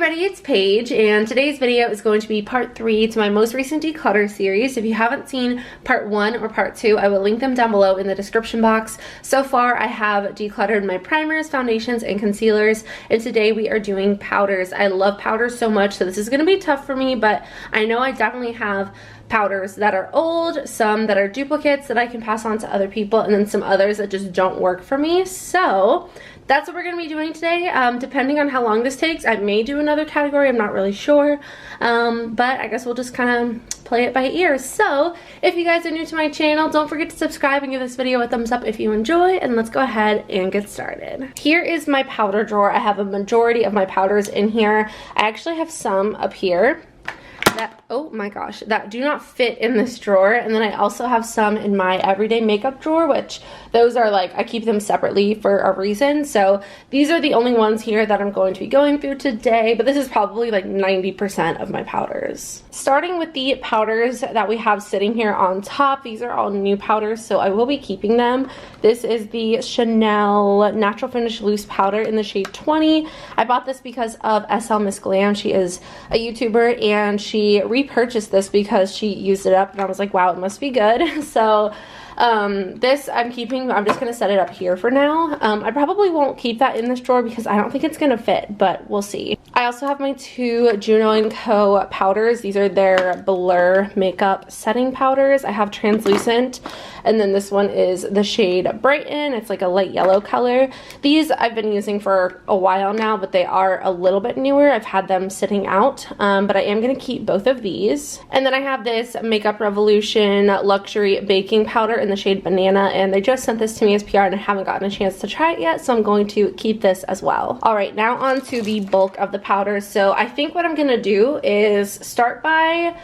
everybody, it's Paige, and today's video is going to be part 3 to my most recent declutter series. If you haven't seen part 1 or part 2, I will link them down below in the description box. So far, I have decluttered my primers, foundations, and concealers, and today we are doing powders. I love powders so much, so this is going to be tough for me, but I know I definitely have powders that are old, some that are duplicates that I can pass on to other people, and then some others that just don't work for me. So that's what we're going to be doing today. Depending on how long this takes, I may do another category. I'm not really sure. But I guess we'll just kind of play it by ear. So if you guys are new to my channel, don't forget to subscribe and give this video a thumbs up if you enjoy. And let's go ahead and get started. Here is my powder drawer. I have a majority of my powders in here. I actually have some up here that, oh my gosh, that do not fit in this drawer. And then I also have some in my everyday makeup drawer, which those are like, I keep them separately for a reason. So these are the only ones here that I'm going to be going through today, but this is probably like 90% of my powders. Starting with the powders that we have sitting here on top, these are all new powders, so I will be keeping them. This is the Chanel Natural Finish Loose Powder in the shade 20. I bought this because of SL Miss Glam. She is a YouTuber and she repurchased this because she used it up and I was like, wow, it must be good. So this I'm keeping. I'm just gonna set it up here for now. I probably won't keep that in this drawer because I don't think it's gonna fit, but we'll see. I also have my two Juno & Co powders. These are their Blur makeup setting powders. I have translucent, and then this one is the shade Brighten. It's like a light yellow color. These I've been using for a while now, but they are a little bit newer. I've had them sitting out, but I am gonna keep both of these. And then I have this Makeup Revolution Luxury Baking Powder in the shade Banana, and they just sent this to me as PR and I haven't gotten a chance to try it yet, so I'm going to keep this as well. All right, now on to the bulk of the powders. So I think what I'm gonna do is start by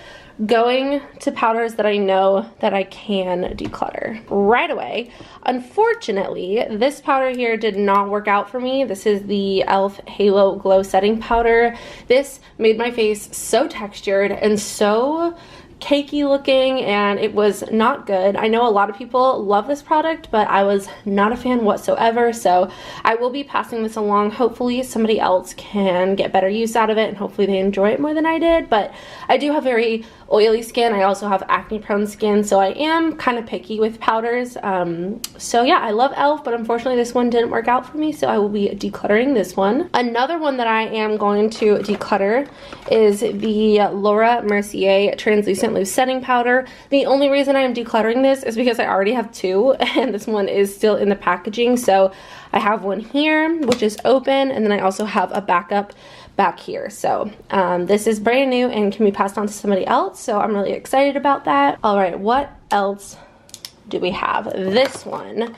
going to powders that I know that I can declutter right away. Unfortunately, this powder here did not work out for me. This is the e.l.f. Halo Glow Setting Powder. This made my face so textured and so cakey looking, and it was not good. I know a lot of people love this product, but I was not a fan whatsoever, so I will be passing this along. Hopefully somebody else can get better use out of it and hopefully they enjoy it more than I did. But I do have very oily skin. I also have acne prone skin, so I am kind of picky with powders. So yeah, I love e.l.f., but unfortunately this one didn't work out for me, so I will be decluttering this one. Another one that I am going to declutter is the Laura Mercier Translucent Loose Setting Powder. The only reason I am decluttering this is because I already have two, and this one is still in the packaging. So I have one here, which is open, and then I also have a backup back here. So this is brand new and can be passed on to somebody else, so I'm really excited about that. All right, what else do we have? This one.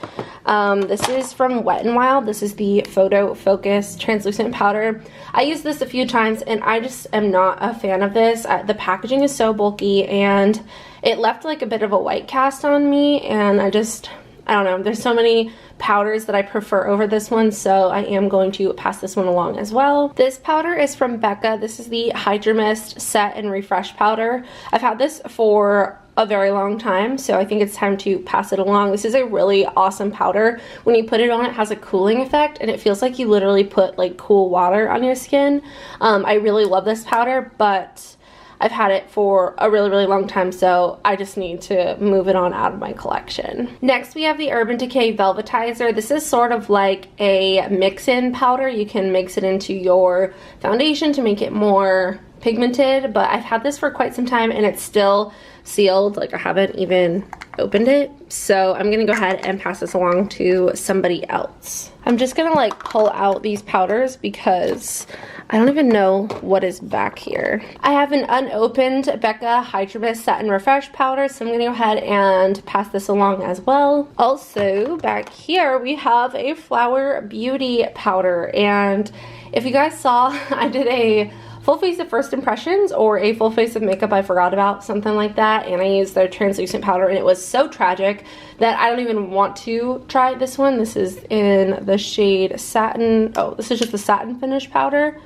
This is from Wet n Wild. This is the Photo Focus Translucent Powder. I used this a few times and I just am not a fan of this. The packaging is so bulky and it left like a bit of a white cast on me, and I don't know, there's so many powders that I prefer over this one, so I am going to pass this one along as well. This powder is from Becca. This is the Hydra Mist Set and Refresh Powder. I've had this for a very long time, so I think it's time to pass it along. This is a really awesome powder. When you put it on, it has a cooling effect and it feels like you literally put like cool water on your skin. I really love this powder, but I've had it for a really long time, so I just need to move it on out of my collection. Next, we have the Urban Decay Velvetizer. This is sort of like a mix-in powder. You can mix it into your foundation to make it more pigmented, but I've had this for quite some time and it's still sealed. Like, I haven't even opened it, so I'm gonna go ahead and pass this along to somebody else. I'm just gonna like pull out these powders because I don't even know what is back here. I have an unopened Becca Hydra Mist Set and Refresh powder, so I'm gonna go ahead and pass this along as well. Also, back here we have a Flower Beauty powder, and if you guys saw, I did a full face of first impressions or a full face of makeup I forgot about, something like that, and I used their translucent powder and it was so tragic that I don't even want to try this one. This is in the shade Satin. Oh, this is just the satin finish powder.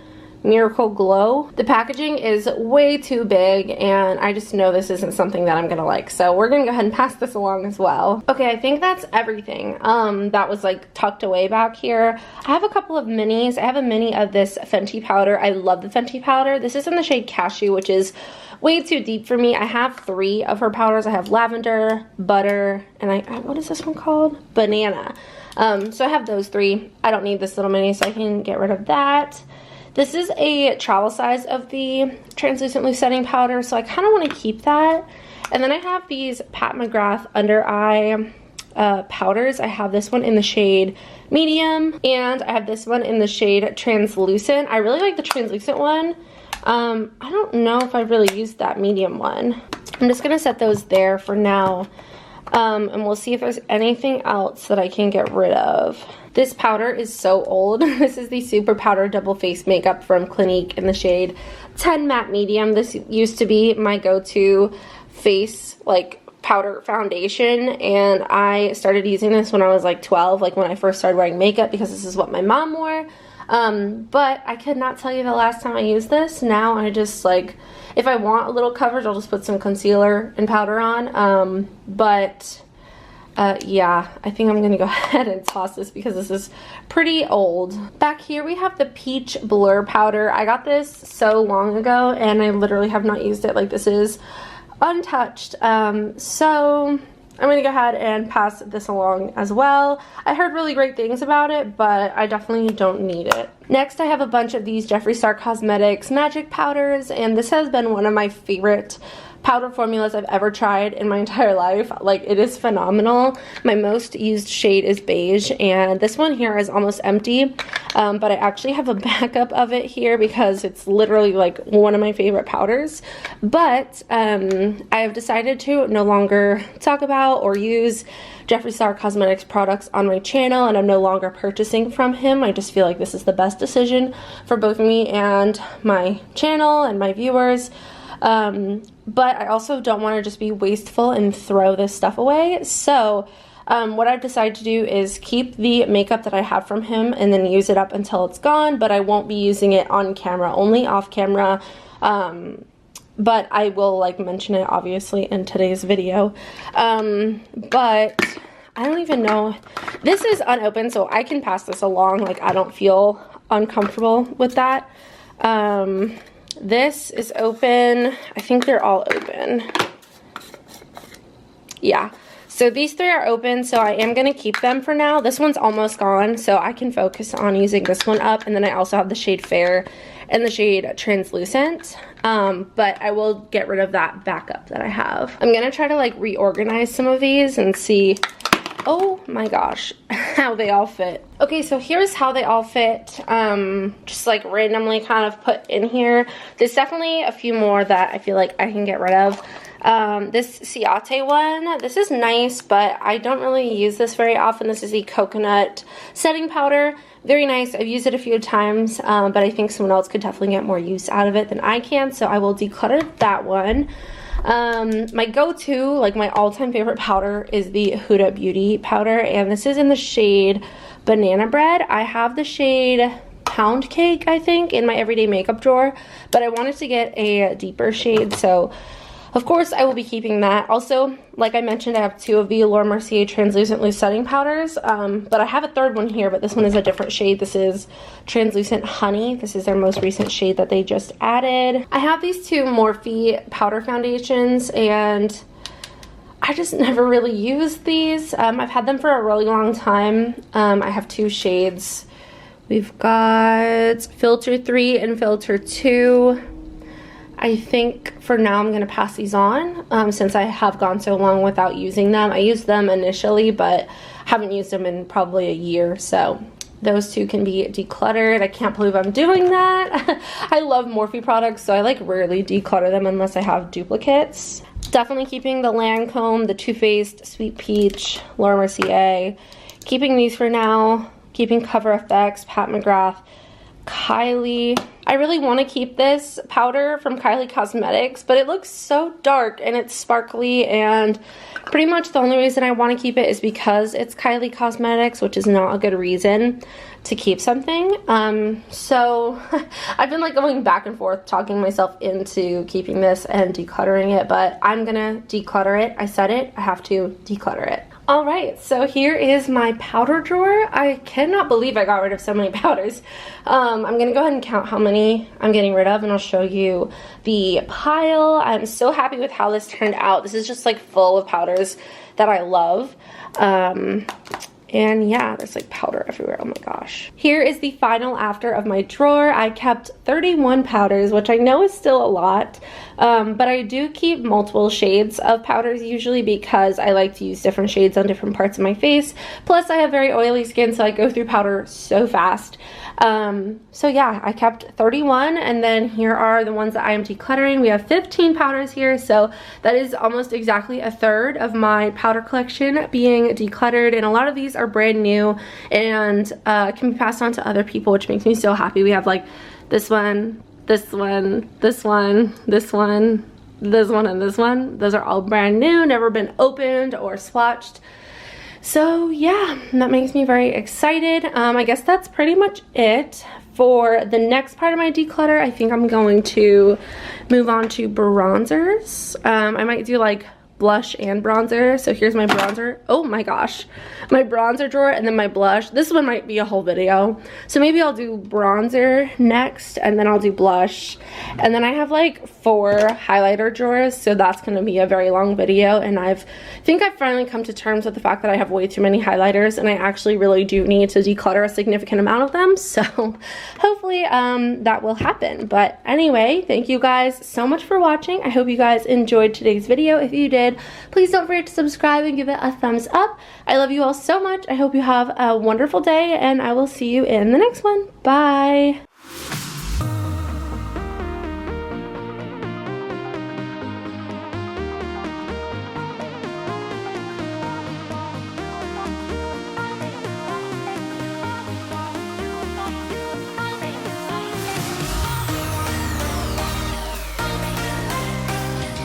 Miracle Glow. The packaging is way too big, and I just know this isn't something that I'm gonna like, so we're gonna go ahead and pass this along as well. Okay, I think that's everything that was like tucked away back here. I have a couple of minis. I have a mini of this Fenty powder. I love the Fenty powder. This is in the shade Cashew, which is way too deep for me. I have 3 of her powders. I have lavender, butter, and what is this one called? Banana. So I have those 3. I don't need this little mini, so I can get rid of that. This is a travel size of the translucent loose setting powder, so I kind of want to keep that. And then I have these Pat McGrath under eye powders. I have this one in the shade medium, and I have this one in the shade translucent. I really like the translucent one. I don't know if I've really used that medium one. I'm just gonna set those there for now, and we'll see if there's anything else that I can get rid of. This powder is so old. This is the Super Powder Double Face Makeup from Clinique in the shade 10 Matte Medium. This used to be my go-to face like powder foundation, and I started using this when I was like 12, like when I first started wearing makeup, because this is what my mom wore. But I could not tell you the last time I used this. Now I just like, if I want a little coverage, I'll just put some concealer and powder on. Yeah, I think I'm gonna go ahead and toss this because this is pretty old. Back here we have the Peach Blur powder. I got this so long ago and I literally have not used it. Like, this is untouched. So I'm gonna go ahead and pass this along as well. I heard really great things about it, but I definitely don't need it. Next, I have a bunch of these Jeffree Star Cosmetics Magic Powders, and this has been one of my favorite powder formulas I've ever tried in my entire life. Like, it is phenomenal. My most used shade is beige, and this one here is almost empty, but I actually have a backup of it here because it's literally like one of my favorite powders. But I have decided to no longer talk about or use Jeffree Star Cosmetics products on my channel, and I'm no longer purchasing from him. I just feel like this is the best decision for both me and my channel and my viewers. But I also don't want to just be wasteful and throw this stuff away. So what I've decided to do is keep the makeup that I have from him and then use it up until it's gone, but I won't be using it on camera, only off camera. But I will like mention it obviously in today's video. But I don't even know. This is unopened, so I can pass this along. Like, I don't feel uncomfortable with that. This is open. I think they're all open. Yeah. So these 3 are open, so I am going to keep them for now. This one's almost gone, so I can focus on using this one up. And then I also have the shade Fair and the shade Translucent. But I will get rid of that backup that I have. I'm going to try to like reorganize some of these and see, oh my gosh, how they all fit. Okay, so here's how they all fit, just like randomly kind of put in here. There's definitely a few more that I feel like I can get rid of. This Ciate one, this is nice, but I don't really use this very often. This is the Coconut Setting Powder. Very nice. I've used it a few times, but I think someone else could definitely get more use out of it than I can, so I will declutter that one. My go-to, like my all-time favorite powder is the Huda Beauty powder, and this is in the shade Banana Bread. I have the shade Pound Cake, I think, in my everyday makeup drawer, but I wanted to get a deeper shade, so of course I will be keeping that. Also, like I mentioned, I have 2 of the Laura Mercier Translucent Loose Setting Powders, but I have a 3rd one here, but this one is a different shade. This is Translucent Honey. This is their most recent shade that they just added. I have these 2 Morphe powder foundations, and I just never really used these. I've had them for a really long time. I have 2 shades. We've got Filter 3 and Filter 2. I think for now I'm going to pass these on since I have gone so long without using them. I used them initially, but haven't used them in probably a year, so those 2 can be decluttered. I can't believe I'm doing that. I love Morphe products, so I like rarely declutter them unless I have duplicates. Definitely keeping the Lancome, the Too Faced Sweet Peach, Laura Mercier. Keeping these for now. Keeping Cover FX, Pat McGrath, Kylie. I really want to keep this powder from Kylie Cosmetics, but it looks so dark and it's sparkly, and pretty much the only reason I want to keep it is because it's Kylie Cosmetics, which is not a good reason to keep something. So I've been like going back and forth talking myself into keeping this and decluttering it, but I'm gonna declutter it. I said it, I have to declutter it. Alright, so here is my powder drawer. I cannot believe I got rid of so many powders. I'm gonna go ahead and count how many I'm getting rid of, and I'll show you the pile. I'm so happy with how this turned out. This is just like full of powders that I love. And yeah, there's like powder everywhere. Oh my gosh. Here is the final after of my drawer. I kept 31 powders, which I know is still a lot. But I do keep multiple shades of powders usually because I like to use different shades on different parts of my face. Plus I have very oily skin, so I go through powder so fast. So yeah, I kept 31, and then here are the ones that I am decluttering. We have 15 powders here, so that is almost exactly a third of my powder collection being decluttered, and a lot of these are brand new and can be passed on to other people, which makes me so happy. We have like this one, this one, this one, this one, this one, and this one. Those are all brand new, never been opened or swatched. So yeah, that makes me very excited. I guess that's pretty much it for the next part of my declutter. I think I'm going to move on to bronzers. I might do like blush and bronzer. So here's my bronzer. Oh my gosh, my bronzer drawer, and then my blush. This one might be a whole video, so maybe I'll do bronzer next, and then I'll do blush, and then I have like 4 highlighter drawers, so that's gonna be a very long video. And I think I've finally come to terms with the fact that I have way too many highlighters, and I actually really do need to declutter a significant amount of them, so hopefully that will happen. But anyway, thank you guys so much for watching. I hope you guys enjoyed today's video. If you did, please don't forget to subscribe and give it a thumbs up. I love you all so much. I hope you have a wonderful day, and I will see you in the next one. Bye.